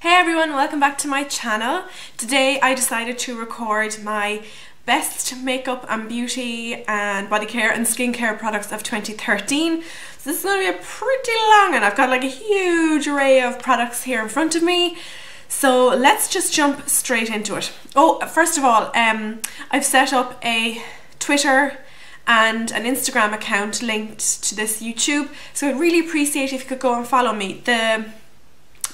Hey everyone, welcome back to my channel. Today I decided to record my best makeup and beauty and body care and skincare products of 2013. So this is going to be a pretty long one. I've got like a huge array of products here in front of me. So let's just jump straight into it. Oh, first of all, I've set up a Twitter and an Instagram account linked to this YouTube. So I'd really appreciate if you could go and follow me.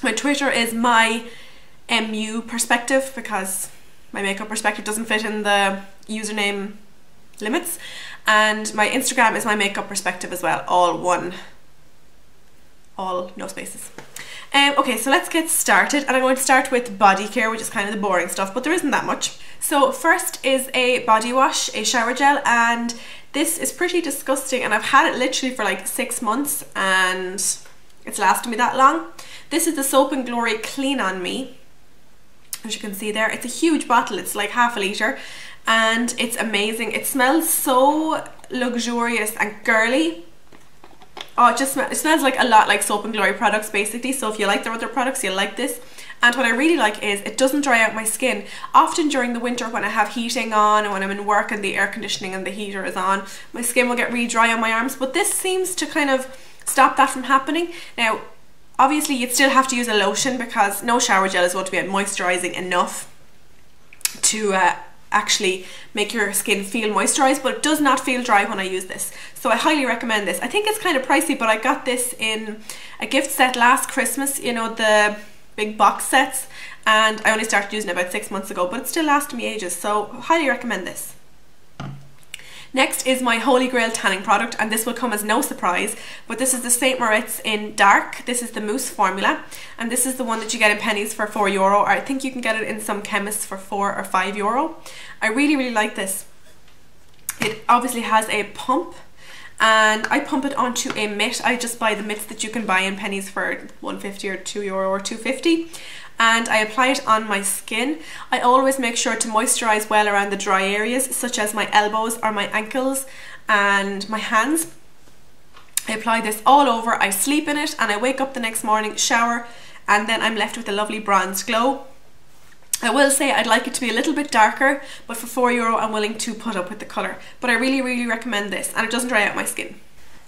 My Twitter is MyMakeupPerspective because my makeup perspective doesn't fit in the username limits, and my Instagram is MyMakeupPerspective as well, all no spaces. Okay, so let's get started, and I'm going to start with body care, which is kind of the boring stuff, but there isn't that much. So first is a body wash, a shower gel, and this is pretty disgusting, and I've had it literally for like 6 months and it's lasted me that long. This is the Soap & Glory Clean On Me. As you can see there, it's a huge bottle, it's like half a litre, and it's amazing. It smells so luxurious and girly. Oh, it smells like a lot like Soap & Glory products basically, so if you like their other products, you'll like this. And what I really like is it doesn't dry out my skin. Often during the winter when I have heating on and when I'm in work and the air conditioning and the heater is on, my skin will get really dry on my arms, but this seems to kind of stop that from happening. Now, obviously you'd still have to use a lotion because no shower gel is going to be moisturising enough to actually make your skin feel moisturised, but it does not feel dry when I use this. So I highly recommend this. I think it's kind of pricey, but I got this in a gift set last Christmas, you know, the big box sets, and I only started using it about 6 months ago, but it still lasted me ages, so highly recommend this. Next is my Holy Grail tanning product, and this will come as no surprise, but this is the St. Moritz in Dark. This is the mousse formula, and this is the one that you get in pennies for €4, or I think you can get it in some chemists for €4 or €5. I really like this. It obviously has a pump, and I pump it onto a mitt. I just buy the mitts that you can buy in pennies for €1.50 or €2 or €2.50. And I apply it on my skin. I always make sure to moisturise well around the dry areas, such as my elbows or my ankles and my hands. I apply this all over, I sleep in it, and I wake up the next morning, shower, and then I'm left with a lovely bronze glow. I will say I'd like it to be a little bit darker, but for €4 I'm willing to put up with the colour. But I really recommend this, and it doesn't dry out my skin.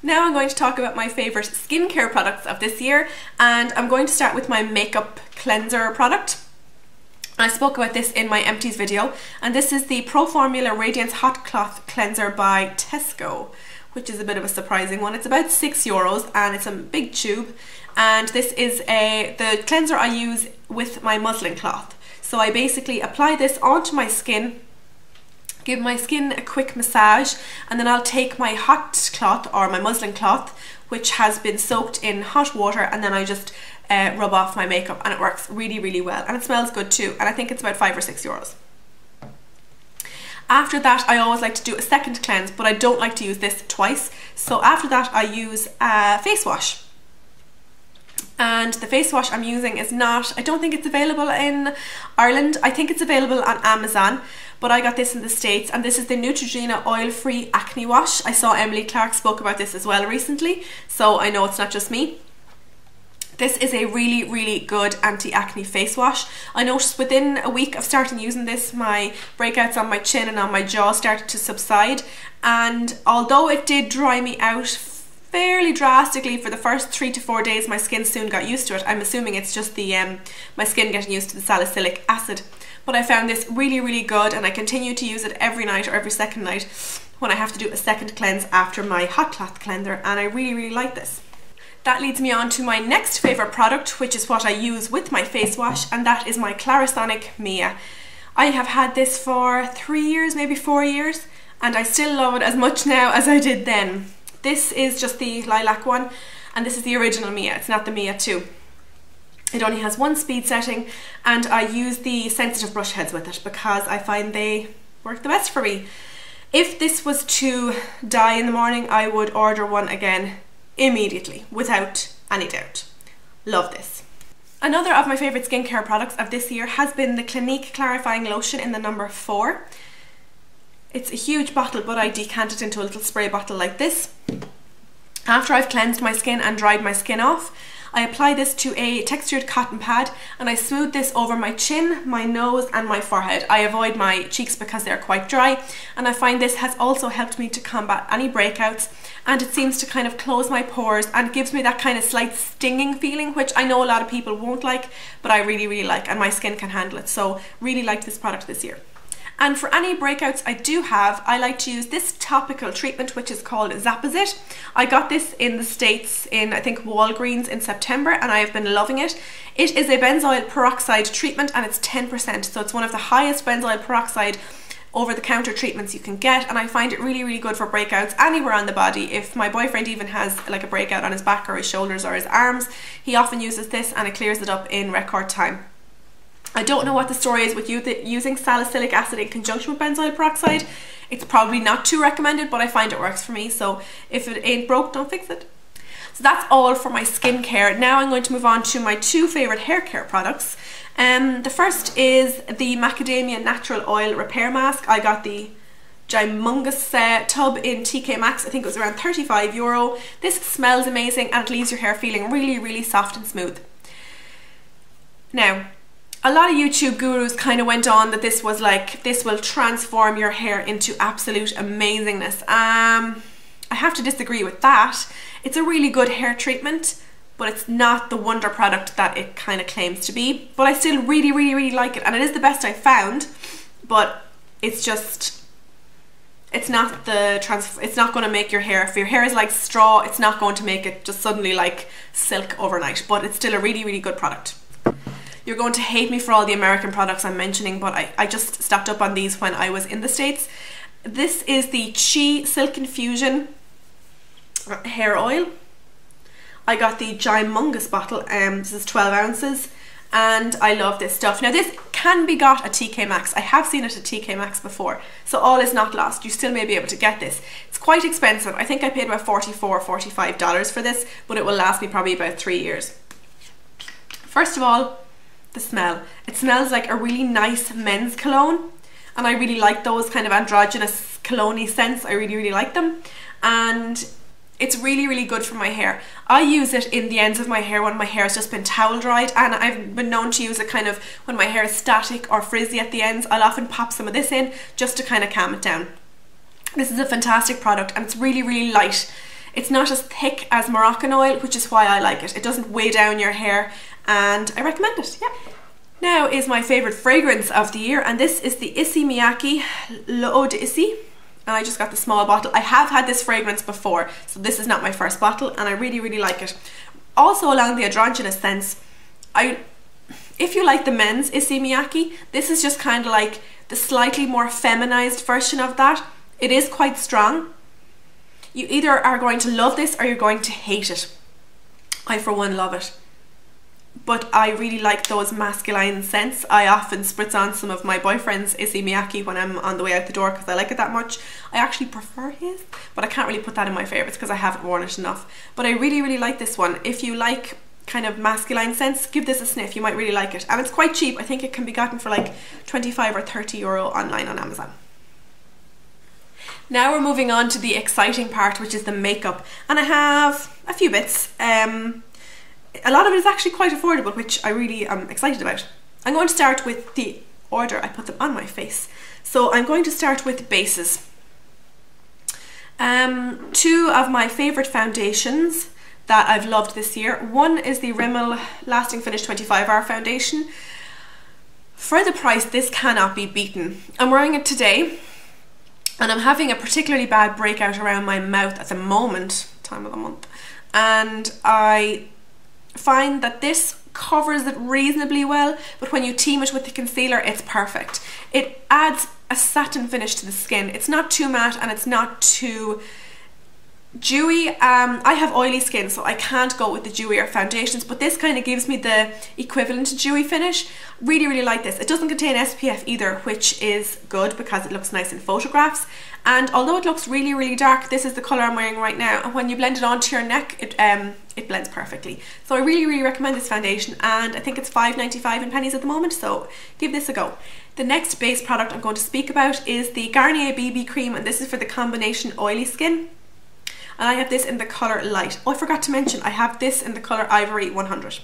Now I'm going to talk about my favourite skincare products of this year, and I'm going to start with my makeup cleanser product. I spoke about this in my empties video, and this is the Pro Formula Radiance Hot Cloth Cleanser by Tesco, which is a bit of a surprising one. It's about €6 and it's a big tube, and this is the cleanser I use with my muslin cloth. So I basically apply this onto my skin, give my skin a quick massage, and then I'll take my hot cloth or my muslin cloth, which has been soaked in hot water, and then I just rub off my makeup, and it works really well, and it smells good too, and I think it's about €5 or €6. After that, I always like to do a second cleanse, but I don't like to use this twice. So after that I use a face wash. And the face wash I'm using is not, I don't think it's available in Ireland. I think it's available on Amazon, but I got this in the States, and this is the Neutrogena Oil-Free Acne Wash. I saw Emily Clark spoke about this as well recently, so I know it's not just me. This is a really good anti-acne face wash. I noticed within a week of starting using this, my breakouts on my chin and on my jaw started to subside, and although it did dry me out fairly drastically for the first 3 to 4 days, my skin soon got used to it. I'm assuming it's just the my skin getting used to the salicylic acid. But I found this really good, and I continue to use it every night or every second night when I have to do a second cleanse after my hot cloth cleanser, and I really like this. That leads me on to my next favourite product, which is what I use with my face wash, and that is my Clarisonic Mia. I have had this for 3 years, maybe 4 years, and I still love it as much now as I did then. This is just the lilac one, and this is the original Mia, it's not the Mia 2. It only has one speed setting, and I use the sensitive brush heads with it because I find they work the best for me. If this was to die in the morning, I would order one again immediately, without any doubt. Love this. Another of my favourite skincare products of this year has been the Clinique Clarifying Lotion in the number 4. It's a huge bottle, but I decant it into a little spray bottle like this. After I've cleansed my skin and dried my skin off, I apply this to a textured cotton pad and I smooth this over my chin, my nose and my forehead. I avoid my cheeks because they're quite dry, and I find this has also helped me to combat any breakouts, and it seems to kind of close my pores and gives me that kind of slight stinging feeling, which I know a lot of people won't like, but I really like, and my skin can handle it. So really like this product this year. And for any breakouts I do have, I like to use this topical treatment, which is called Zapazit. I got this in the States in, I think, Walgreens in September, and I have been loving it. It is a benzoyl peroxide treatment and it's 10%, so it's one of the highest benzoyl peroxide over-the-counter treatments you can get, and I find it really good for breakouts anywhere on the body. If my boyfriend even has like a breakout on his back or his shoulders or his arms, he often uses this and it clears it up in record time. I don't know what the story is with using salicylic acid in conjunction with benzoyl peroxide. It's probably not too recommended, but I find it works for me, so if it ain't broke, don't fix it. So that's all for my skincare. Now I'm going to move on to my two favourite hair care products. The first is the Macadamia Natural Oil Repair Mask. I got the gymongous tub in TK Maxx. I think it was around €35. This smells amazing and it leaves your hair feeling really soft and smooth. Now, a lot of YouTube gurus kind of went on that this was like, this will transform your hair into absolute amazingness. I have to disagree with that. It's a really good hair treatment, but it's not the wonder product that it kind of claims to be. But I still really like it, and it is the best I've found, but it's just, it's not going to make your hair, if your hair is like straw, it's not going to make it just suddenly like silk overnight, but it's still a really good product. You're going to hate me for all the American products I'm mentioning, but I just stocked up on these when I was in the States. This is the Chi Silk Infusion hair oil. I got the gymongous bottle, this is 12 ounces, and I love this stuff. Now this can be got at TK Maxx. I have seen it at TK Maxx before, so all is not lost. You still may be able to get this. It's quite expensive. I think I paid about $44, $45 for this, but it will last me probably about 3 years. First of all, the smell. It smells like a really nice men's cologne, and I really like those kind of androgynous cologne-y scents. I really like them, and it's really good for my hair. I use it in the ends of my hair when my hair has just been towel dried, and I've been known to use it kind of when my hair is static or frizzy at the ends. I'll often pop some of this in just to kind of calm it down. This is a fantastic product, and it's really light. It's not as thick as Moroccan oil, which is why I like it. It doesn't weigh down your hair, and I recommend it, yeah. Now is my favourite fragrance of the year, and this is the Issey Miyake L'Eau d'Issey, and I just got the small bottle. I have had this fragrance before, so this is not my first bottle, and I really like it. Also along the androgynous sense, if you like the men's Issey Miyake, this is just kind of like the slightly more feminized version of that. It is quite strong. You either are going to love this or you're going to hate it. I for one love it. But I really like those masculine scents. I often spritz on some of my boyfriend's Issey Miyake when I'm on the way out the door because I like it that much. I actually prefer his, but I can't really put that in my favourites because I haven't worn it enough. But I really like this one. If you like kind of masculine scents, give this a sniff. You might really like it. And it's quite cheap. I think it can be gotten for like 25 or 30 euro online on Amazon. Now we're moving on to the exciting part, which is the makeup. And I have a few bits. A lot of it is actually quite affordable, which I really am excited about. I'm going to start with the order I put them on my face. So I'm going to start with bases. Two of my favourite foundations that I've loved this year. One is the Rimmel Lasting Finish 25-Hour Foundation. For the price, this cannot be beaten. I'm wearing it today, and I'm having a particularly bad breakout around my mouth at the moment, time of the month, and I find that this covers it reasonably well, but when you team it with the concealer, it's perfect. It adds a satin finish to the skin. It's not too matte and it's not too dewy. I have oily skin, so I can't go with the dewier foundations, but this kind of gives me the equivalent to dewy finish. Really like this. It doesn't contain SPF either, which is good because it looks nice in photographs, and although it looks really dark, this is the colour I'm wearing right now, and when you blend it onto your neck, it blends perfectly. So I really recommend this foundation, and I think it's $5.95 in pennies at the moment, so give this a go. The next base product I'm going to speak about is the Garnier BB Cream, and this is for the combination oily skin. and I have this in the colour Light. Oh, I forgot to mention, I have this in the colour Ivory 100.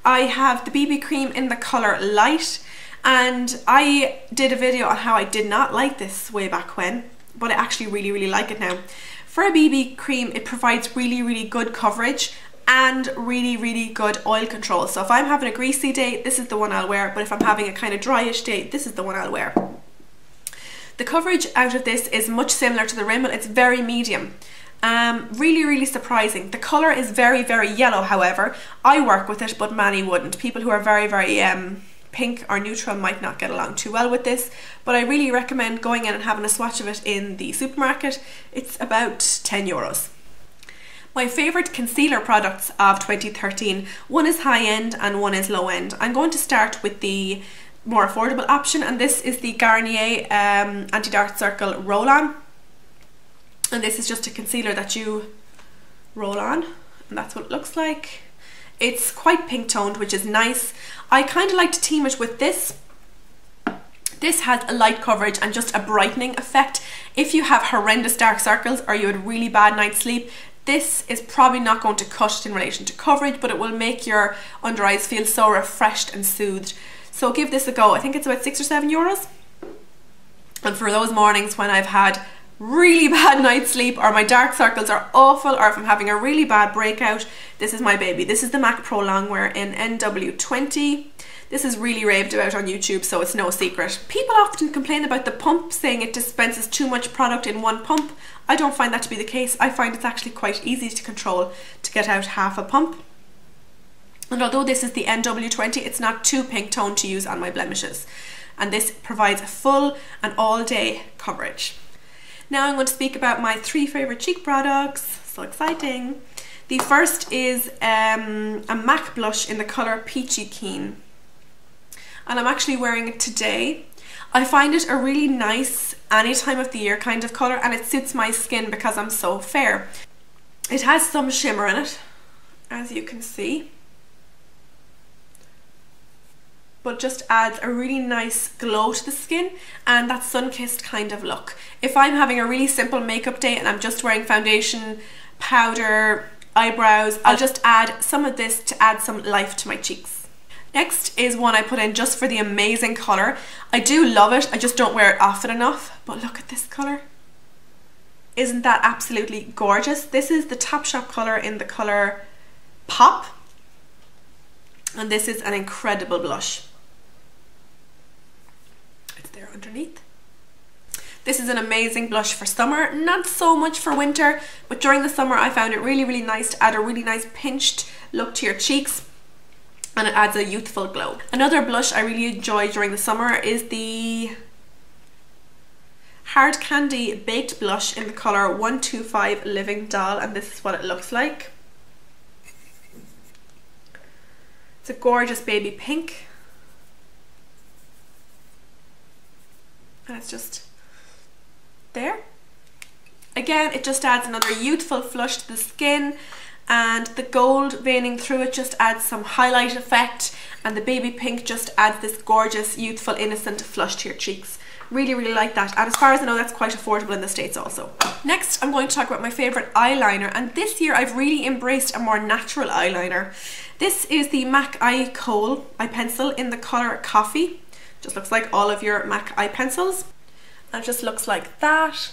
I have the BB cream in the colour Light, and I did a video on how I did not like this way back when, but I actually really like it now. For a BB cream, it provides really good coverage and really good oil control. So if I'm having a greasy day, this is the one I'll wear, but if I'm having a kind of dryish day, this is the one I'll wear. The coverage out of this is much similar to the Rimmel. It's very medium. Really surprising. The colour is very yellow, however. I work with it, but many wouldn't. People who are very pink or neutral might not get along too well with this, but I really recommend going in and having a swatch of it in the supermarket. It's about €10. My favourite concealer products of 2013, one is high end and one is low end. I'm going to start with the more affordable option, and this is the Garnier Anti-Dark Circle Roll-On. And this is just a concealer that you roll on, and that's what it looks like. It's quite pink toned, which is nice. I kind of like to team it with this. This has a light coverage and just a brightening effect. If you have horrendous dark circles or you had a really bad night's sleep, this is probably not going to cut it in relation to coverage, but it will make your under eyes feel so refreshed and soothed. So give this a go. I think it's about €6 or €7. And for those mornings when I've had really bad night's sleep, or my dark circles are awful, or if I'm having a really bad breakout, this is my baby. This is the MAC Pro Longwear in NW20. This is really raved about on YouTube, so it's no secret. People often complain about the pump, saying it dispenses too much product in one pump. I don't find that to be the case. I find it's actually quite easy to control to get out half a pump. And although this is the NW20, it's not too pink toned to use on my blemishes. And this provides a full and all day coverage. Now I'm going to speak about my 3 favourite cheek products. So exciting. The first is a MAC blush in the colour Peachy Keen. And I'm actually wearing it today. I find it a really nice any time of the year kind of colour, and it suits my skin because I'm so fair. It has some shimmer in it, as you can see, but just adds a really nice glow to the skin and that sun-kissed kind of look. If I'm having a really simple makeup day and I'm just wearing foundation, powder, eyebrows, I'll just add some of this to add some life to my cheeks. Next is one I put in just for the amazing colour. I do love it, I just don't wear it often enough, but look at this colour. Isn't that absolutely gorgeous? This is the Topshop colour in the colour Pop, and this is an incredible blush. It's there underneath. This is an amazing blush for summer, not so much for winter, but during the summer I found it really nice to add a really nice pinched look to your cheeks, and it adds a youthful glow. Another blush I really enjoy during the summer is the Hard Candy Baked Blush in the colour 125 Living Doll, and this is what it looks like. It's a gorgeous baby pink, and it's just there. Again, it just adds another youthful flush to the skin, and the gold veining through it just adds some highlight effect, and the baby pink just adds this gorgeous, youthful, innocent flush to your cheeks. Really like that, and as far as I know, that's quite affordable in the States also. Next, I'm going to talk about my favourite eyeliner, and this year I've really embraced a more natural eyeliner. This is the MAC Eye Kohl eye pencil in the colour Coffee. Just looks like all of your MAC eye pencils, and it just looks like that.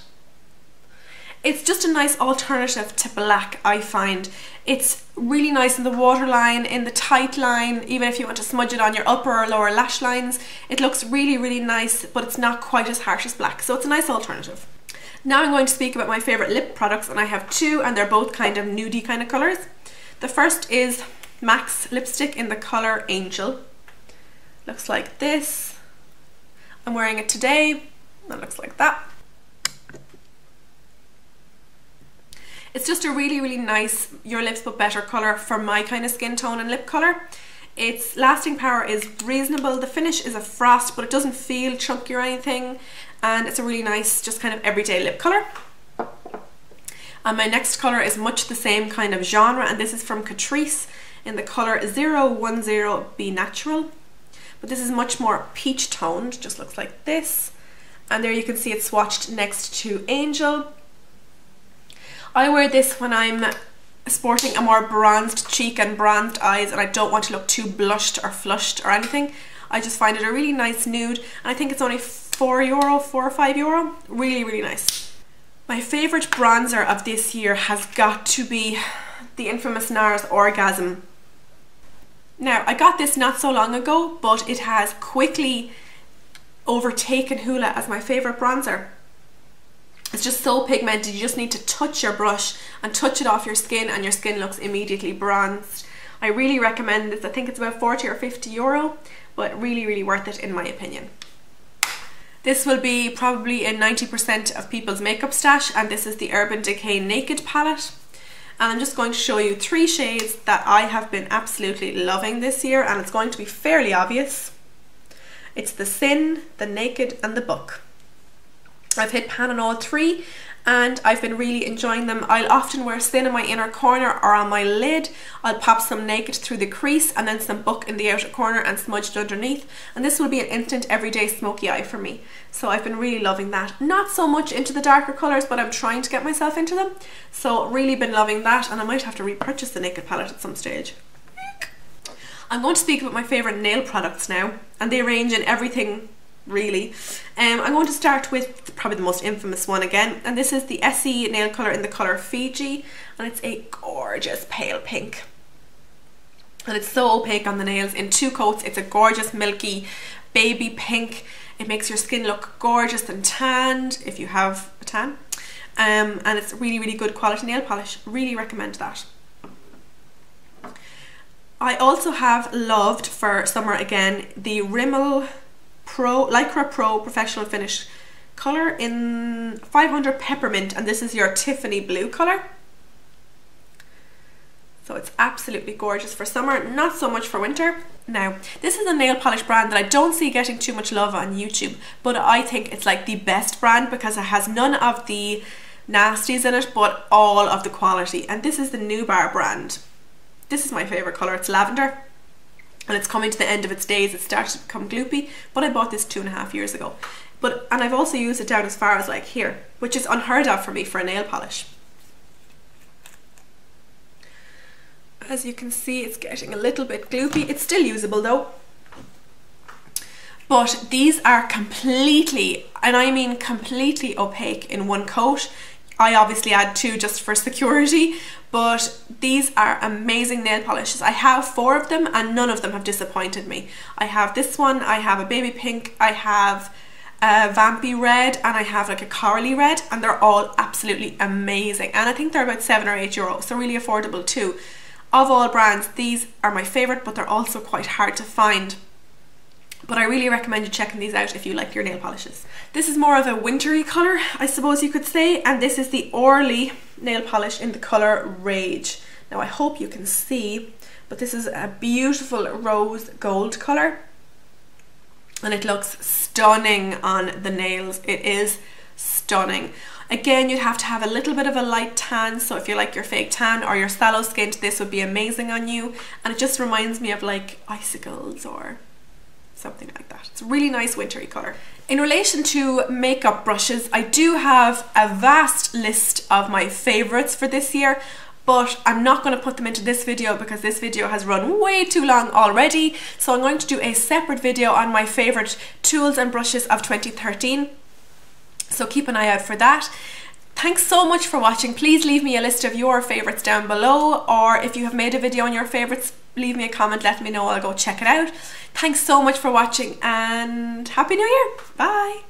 It's just a nice alternative to black, I find. It's really nice in the waterline, in the tight line, even if you want to smudge it on your upper or lower lash lines. It looks really nice, but it's not quite as harsh as black, so it's a nice alternative. Now I'm going to speak about my favourite lip products, and I have 2, and they're both kind of nudie kind of colours. The first is MAC's lipstick in the colour Angel. Looks like this. I'm wearing it today. That looks like that. It's just a really nice Your Lips But Better colour for my kind of skin tone and lip colour. Its lasting power is reasonable. The finish is a frost, but it doesn't feel chunky or anything, and it's a really nice, just kind of everyday lip colour. And my next colour is much the same kind of genre, and this is from Catrice in the colour 010 Be Natural. But this is much more peach toned, just looks like this. And there you can see it swatched next to Angel. I wear this when I'm sporting a more bronzed cheek and bronzed eyes and I don't want to look too blushed or flushed or anything. I just find it a really nice nude, and I think it's only €4, €4 or €5. Really, really nice. My favourite bronzer of this year has got to be the infamous NARS Orgasm. Now, I got this not so long ago, but it has quickly overtaken Hoola as my favourite bronzer. It's just so pigmented, you just need to touch your brush and touch it off your skin and your skin looks immediately bronzed. I really recommend this. I think it's about €40 or €50, but really, really worth it in my opinion. This will be probably in 90% of people's makeup stash, and this is the Urban Decay Naked palette. And I'm just going to show you 3 shades that I have been absolutely loving this year, and it's going to be fairly obvious. It's the Sin, the Naked and the Book. I've hit pan on all 3 and I've been really enjoying them. I'll often wear Sin in my inner corner or on my lid. I'll pop some Naked through the crease and then some Book in the outer corner and smudged underneath, and this will be an instant everyday smoky eye for me. So I've been really loving that. Not so much into the darker colours, but I'm trying to get myself into them. So really been loving that, and I might have to repurchase the Naked palette at some stage. I'm going to speak about my favourite nail products now, and they range in everything really. I'm going to start with probably the most infamous one again, and this is the Essie nail colour in the colour Fiji, and it's a gorgeous pale pink. And it's so opaque on the nails in 2 coats. It's a gorgeous milky baby pink. It makes your skin look gorgeous and tanned if you have a tan. And it's really, really good quality nail polish. Really recommend that. I also have loved for summer again the Rimmel Lycra Pro Professional Finish colour in 500 Peppermint, and this is your Tiffany blue colour. So it's absolutely gorgeous for summer, not so much for winter. Now, this is a nail polish brand that I don't see getting too much love on YouTube, but I think it's like the best brand because it has none of the nasties in it, but all of the quality. And this is the Nubar brand. This is my favourite colour. It's lavender, and it's coming to the end of its days. It started to become gloopy, but I bought this 2.5 years ago. And I've also used it down as far as like here, which is unheard of for me for a nail polish. As you can see, it's getting a little bit gloopy. It's still usable though. But these are completely, and I mean completely opaque in 1 coat. I obviously add 2 just for security, but these are amazing nail polishes. I have 4 of them and none of them have disappointed me. I have this one, I have a baby pink, I have a vampy red, and I have like a corally red, and they're all absolutely amazing. And I think they're about €7 or €8, so really affordable too. Of all brands, these are my favourite, but they're also quite hard to find. But I really recommend you checking these out if you like your nail polishes. This is more of a wintry colour, I suppose you could say, and this is the Orly nail polish in the colour Rage. Now I hope you can see, but this is a beautiful rose gold colour, and it looks stunning on the nails. It is stunning. Again, you'd have to have a little bit of a light tan, so if you like your fake tan or your sallow skin, this would be amazing on you. And it just reminds me of like icicles or something like that. It's a really nice wintry colour. In relation to makeup brushes, I do have a vast list of my favourites for this year, but I'm not going to put them into this video because this video has run way too long already. So I'm going to do a separate video on my favourite tools and brushes of 2013. So keep an eye out for that. Thanks so much for watching. Please leave me a list of your favourites down below, or if you have made a video on your favourites, leave me a comment, let me know, I'll go check it out. Thanks so much for watching, and Happy New Year! Bye!